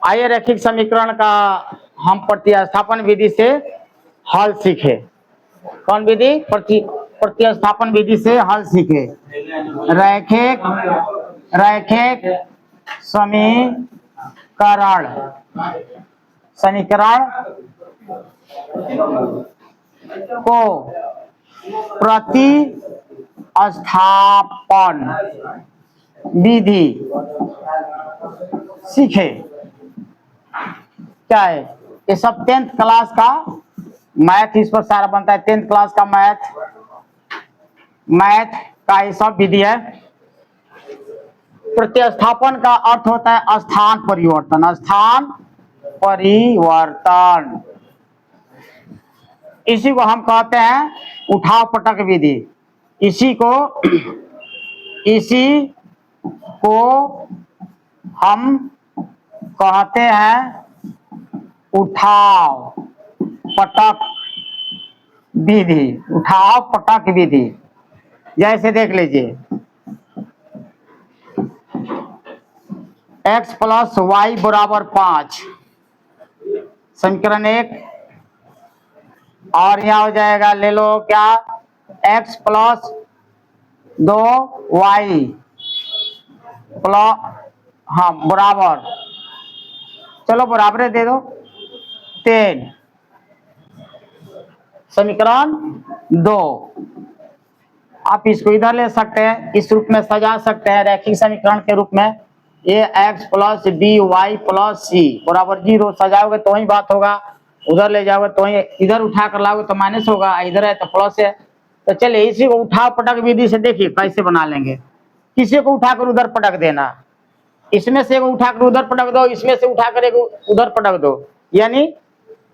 आइए रैखिक समीकरण का हम प्रतिस्थापन विधि से हल सीखे। कौन विधि? प्रतिस्थापन विधि से हल सीखे। रैखिक समीकरण को प्रतिस्थापन विधि सीखे। क्या है ये सब? 10th क्लास का मैथ इस पर सारा बनता है। 10th क्लास का मैथ का ये सब विधि है। प्रतिस्थापन का अर्थ होता है स्थान परिवर्तन। स्थान परिवर्तन इसी को हम कहते हैं उठाव पटक विधि। इसी को हम कहते हैं उठाव पटक विधि। उठाव पटक विधि जैसे देख लीजिए, x प्लस वाई बराबर 5 समीकरण 1। और यहां हो जाएगा, ले लो क्या, x प्लस 2y प्लस, हाँ बराबर, चलो बराबर दे दो 10 समीकरण 2। आप इसको इधर ले सकते हैं, इस रूप में सजा सकते हैं रैखिक समीकरण के रूप में। ये x plus B Y plus C बराबर 0 सजाओगे तो वही बात होगा। उधर ले जाओगे तो वही, इधर उठा कर लाओगे तो माइनस होगा, इधर है तो प्लस है। तो चलिए इसी को उठाव पटक विधि से देखिए कैसे बना लेंगे। किसी को उठाकर उधर पटक देना, इसमें से उठाकर उधर पटक दो, इसमें से उठाकर उधर पटक दो। यानी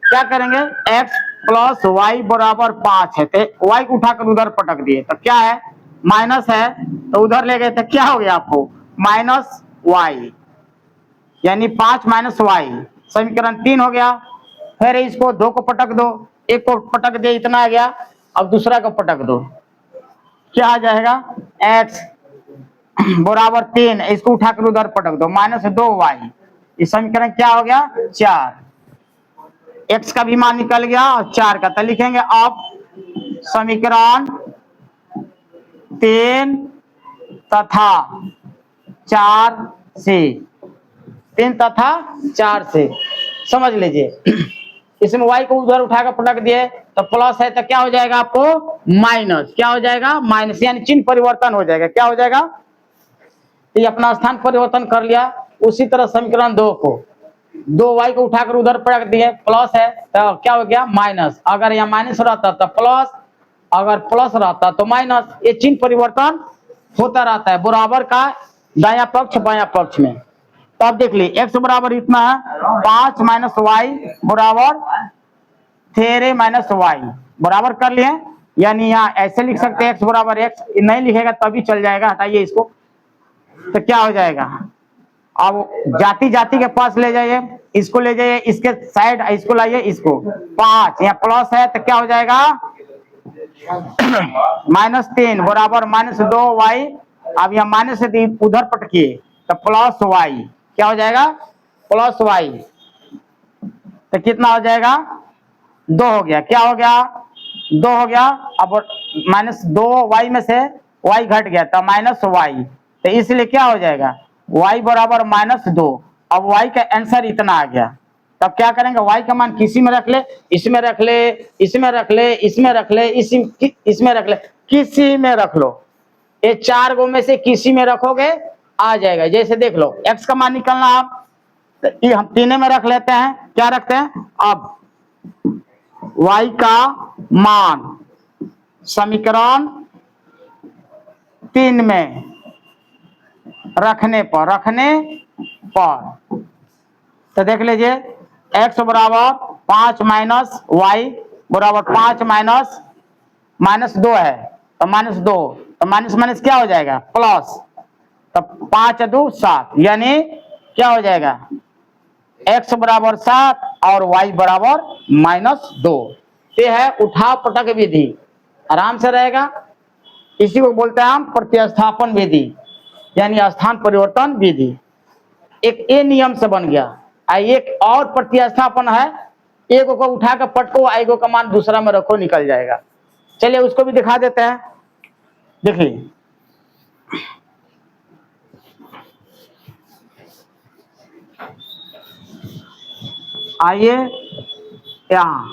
क्या करेंगे, x प्लस वाई बराबर 5 है तो y को उठाकर उधर पटक दिए तो क्या है, माइनस है, तो उधर ले गए तो क्या हो गया आपको, माइनस वाई, यानी 5 माइनस वाई समीकरण 3 हो गया। फिर इसको 2 को पटक दो, एक को पटक दे इतना आ गया, अब दूसरा को पटक दो, क्या आ जाएगा, x बराबर 3, इसको उठाकर उधर पटक दो, माइनस 2y, इस समीकरण क्या हो गया 4। x का भी मान निकल गया और 4 का, तो लिखेंगे अब समीकरण 3 तथा 4 से, 3 तथा 4 से समझ लीजिए। इसमें y को उधर उठाकर पटक दिए तो प्लस है तो क्या हो जाएगा आपको, माइनस, क्या हो जाएगा, माइनस, यानी चिन्ह परिवर्तन हो जाएगा। क्या हो जाएगा, ये अपना स्थान परिवर्तन कर लिया। उसी तरह समीकरण 2 को, 2y को उठाकर उधर पटक दिए, प्लस है तो क्या हो गया, माइनस, अगर यहाँ माइनस रहता तो प्लस, अगर प्लस रहता तो माइनस, ये चिन्ह परिवर्तन होता रहता है बराबर का दायां पक्ष बायां पक्ष में। तो अब देख ली x बराबर इतना है 5 माइनस वाई बराबर 3 माइनस वाई बराबर कर लिए। यानी यहाँ ऐसे लिख सकते हैं x बराबर x, नहीं लिखेगा तभी चल जाएगा, हटाइए इसको, तो क्या हो जाएगा, अब जाति के पास ले जाइए, इसको ले जाइए, इसके साइड इसको लाइए, इसको 5 यहाँ प्लस है तो क्या हो जाएगा, माइनस 3 बराबर माइनस 2y। अब यहाँ माइनस से उधर पटकिए तो प्लस वाई, क्या हो जाएगा, प्लस वाई, तो कितना हो जाएगा, 2 हो गया, क्या हो गया, 2 हो गया। अब माइनस 2y में से y घट गया तो माइनस वाई, तो इसलिए क्या हो जाएगा, y बराबर माइनस 2। अब y का आंसर इतना आ गया, तब क्या करेंगे, y का मान किसी में रख ले, इसमें रख ले, इसमें रख ले, इसमें रख ले, इसमें रख ले, किसी में रख लो, ये 4 गो में से किसी में रखोगे आ जाएगा। जैसे देख लो x का मान निकलना, आप तो हम 3 में रख लेते हैं, क्या रखते हैं, अब y का मान समीकरण 3 में रखने पर तो देख लीजिए x बराबर 5 माइनस वाई बराबर 5 माइनस 2 है तो माइनस 2, तो माइनस माइनस क्या हो जाएगा, प्लस, तो 5 2 7, यानी क्या हो जाएगा, x बराबर 7 और y बराबर माइनस 2। ये है उठाव पटक विधि, आराम से रहेगा। इसी को बोलते हैं हम प्रतिस्थापन विधि, यानी स्थान परिवर्तन विधि। एक ए नियम से बन गया। एक और प्रतिस्थापन है, एक को उठा कर पटको, आई को का मान दूसरा में रखो, निकल जाएगा। चलिए उसको भी दिखा देते हैं। देखिए आइए यहां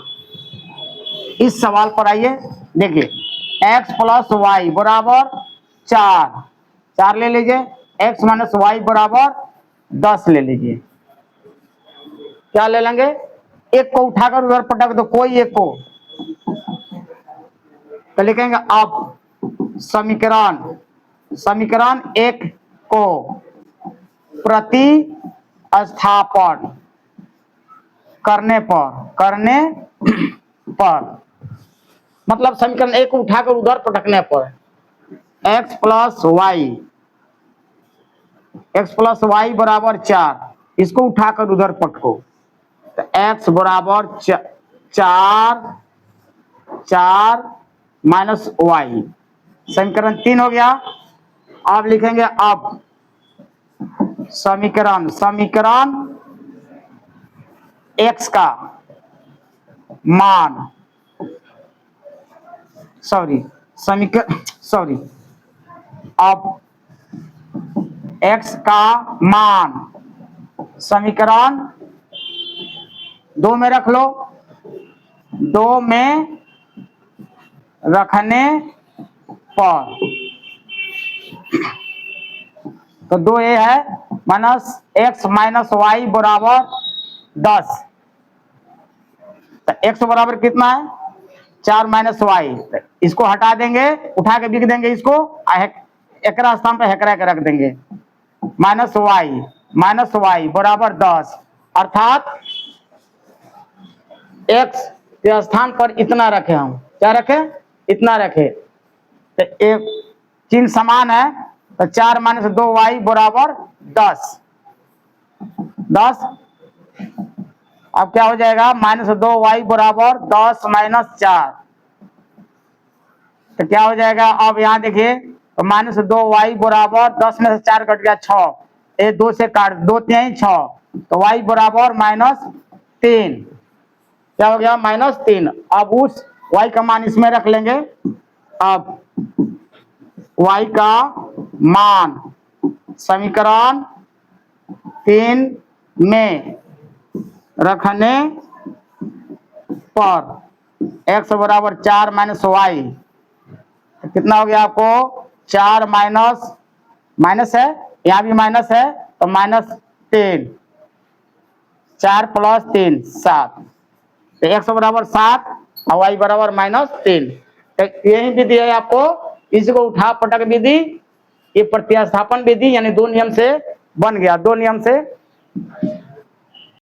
इस सवाल पर आइए। देखिए x प्लस वाई बराबर 4 ले लीजिए, x माइनस वाई बराबर 10 ले लीजिए। क्या ले लेंगे? एक को उठाकर उधर पटक दो, कोई एक को, तो लिखेंगे अब समीकरण एक को प्रतिस्थापन करने पर मतलब समीकरण एक को उठाकर उधर पटकने पर x प्लस वाई बराबर 4, इसको उठाकर उधर पटको, तो x बराबर 4 माइनस वाई, समीकरण 3 हो गया। अब लिखेंगे अब समीकरण x का मान, अब x का मान समीकरण 2 में रख लो, 2 में रखने पर तो 2 ये है माइनस x माइनस वाई बराबर 10, तो x बराबर कितना है 4 माइनस वाई, इसको हटा देंगे, उठा के लिख देंगे इसको, एक स्थान पे हेकरा के रख देंगे, माइनस वाई बराबर 10, अर्थात x के स्थान पर इतना रखे, हम क्या रखे, इतना रखे, तो एक चिन्ह समान है, तो 4 माइनस 2 वाई बराबर 10। अब क्या हो जाएगा, माइनस 2 वाई बराबर 10 माइनस 4, तो क्या हो जाएगा, अब यहाँ देखिए, तो माइनस 2 वाई बराबर 10 में से 4 कट गया 6, ये 2 से काट, 2 3 6, तो वाई बराबर -3, क्या हो गया -3। अब उस वाई का मान इसमें रख लेंगे, अब वाई का मान समीकरण 3 में रखने पर x बराबर 4 माइनस वाई, कितना हो गया आपको, 4 माइनस है, यहाँ भी माइनस है, तो -3, 4 प्लस 3 7, तो x बराबर 7 और y बराबर -3। तो यही विधि है आपको, इसको उठा पटक विधि, ये प्रतिस्थापन विधि, यानी 2 नियम से बन गया, 2 नियम से